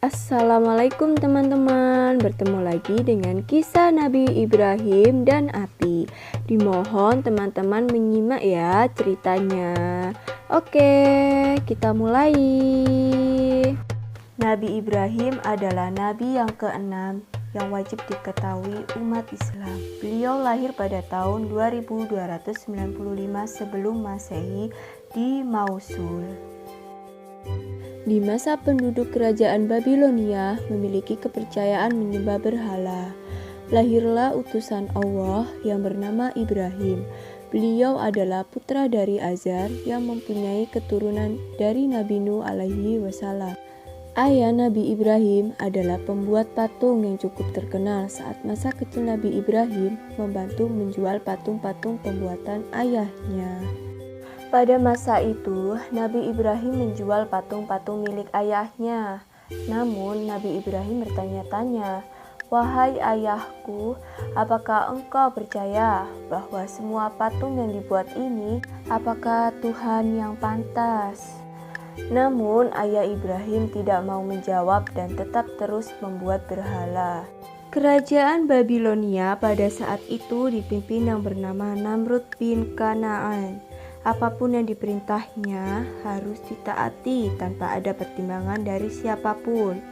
Assalamualaikum teman-teman, bertemu lagi dengan kisah Nabi Ibrahim dan api. Dimohon teman-teman menyimak ya ceritanya. Oke, kita mulai. Nabi Ibrahim adalah nabi yang keenam yang wajib diketahui umat Islam. Beliau lahir pada tahun 2295 sebelum Masehi di Mausul. Di masa penduduk kerajaan Babilonia memiliki kepercayaan menyembah berhala, lahirlah utusan Allah yang bernama Ibrahim. Beliau adalah putra dari Azar yang mempunyai keturunan dari Nabi Nuh alaihi wasallam. Ayah Nabi Ibrahim adalah pembuat patung yang cukup terkenal. Saat masa kecil Nabi Ibrahim membantu menjual patung-patung pembuatan ayahnya. Pada masa itu, Nabi Ibrahim menjual patung-patung milik ayahnya. Namun, Nabi Ibrahim bertanya-tanya, "Wahai ayahku, apakah engkau percaya bahwa semua patung yang dibuat ini, apakah Tuhan yang pantas?" Namun, ayah Ibrahim tidak mau menjawab dan tetap terus membuat berhala. Kerajaan Babilonia pada saat itu dipimpin yang bernama Namrud bin Kanaan. Apapun yang diperintahnya harus ditaati tanpa ada pertimbangan dari siapapun.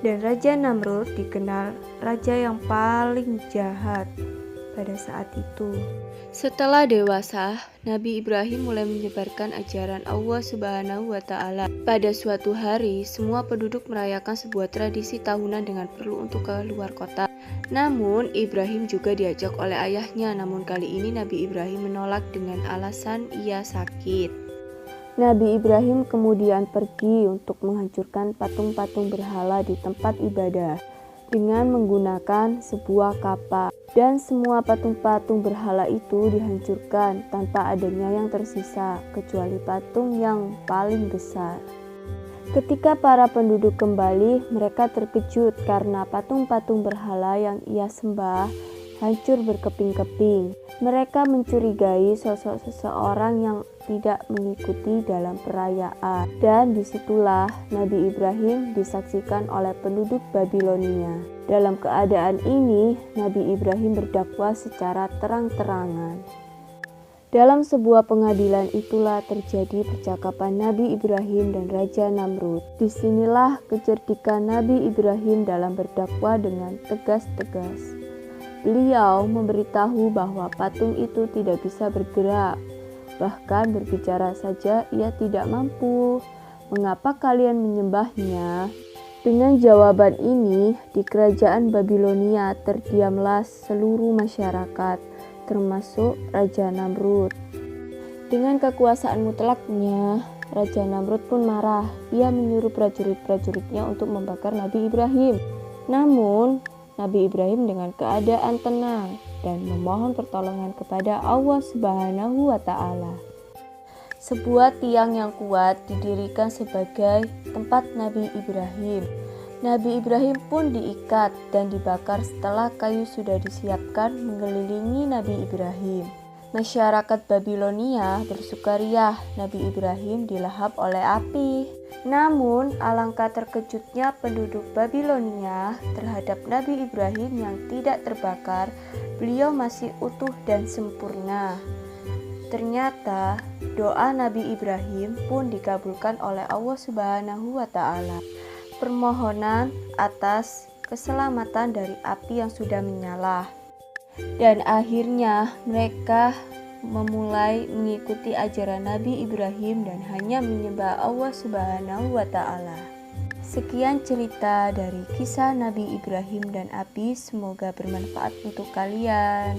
Dan Raja Namrud dikenal raja yang paling jahat pada saat itu. Setelah dewasa, Nabi Ibrahim mulai menyebarkan ajaran Allah Subhanahu wa Ta'ala. Pada suatu hari, semua penduduk merayakan sebuah tradisi tahunan dengan perlu untuk keluar kota. Namun, Ibrahim juga diajak oleh ayahnya, namun kali ini Nabi Ibrahim menolak dengan alasan ia sakit. Nabi Ibrahim kemudian pergi untuk menghancurkan patung-patung berhala di tempat ibadah dengan menggunakan sebuah kapal. Dan semua patung-patung berhala itu dihancurkan tanpa adanya yang tersisa, kecuali patung yang paling besar. Ketika para penduduk kembali, mereka terkejut karena patung-patung berhala yang ia sembah hancur berkeping-keping. Mereka mencurigai sosok seseorang yang tidak mengikuti dalam perayaan. Dan disitulah Nabi Ibrahim disaksikan oleh penduduk Babilonia. Dalam keadaan ini, Nabi Ibrahim berdakwah secara terang-terangan. Dalam sebuah pengadilan itulah terjadi percakapan Nabi Ibrahim dan Raja Namrud. Disinilah kecerdikan Nabi Ibrahim dalam berdakwah dengan tegas-tegas. Beliau memberitahu bahwa patung itu tidak bisa bergerak. Bahkan berbicara saja ia tidak mampu. Mengapa kalian menyembahnya? Dengan jawaban ini, di kerajaan Babilonia terdiamlah seluruh masyarakat, termasuk Raja Namrud. Dengan kekuasaan mutlaknya, Raja Namrud pun marah. Ia menyuruh prajurit-prajuritnya untuk membakar Nabi Ibrahim. Namun, Nabi Ibrahim dengan keadaan tenang dan memohon pertolongan kepada Allah Subhanahu wa Ta'ala. Sebuah tiang yang kuat didirikan sebagai tempat Nabi Ibrahim. Nabi Ibrahim pun diikat dan dibakar setelah kayu sudah disiapkan mengelilingi Nabi Ibrahim. Masyarakat Babilonia bersukaria Nabi Ibrahim dilahap oleh api. Namun, alangkah terkejutnya penduduk Babilonia terhadap Nabi Ibrahim yang tidak terbakar. Beliau masih utuh dan sempurna. Ternyata, doa Nabi Ibrahim pun dikabulkan oleh Allah Subhanahu wa Ta'ala. Permohonan atas keselamatan dari api yang sudah menyala. Dan akhirnya mereka memulai mengikuti ajaran Nabi Ibrahim dan hanya menyembah Allah Subhanahu wa Ta'ala. Sekian cerita dari kisah Nabi Ibrahim dan api, semoga bermanfaat untuk kalian.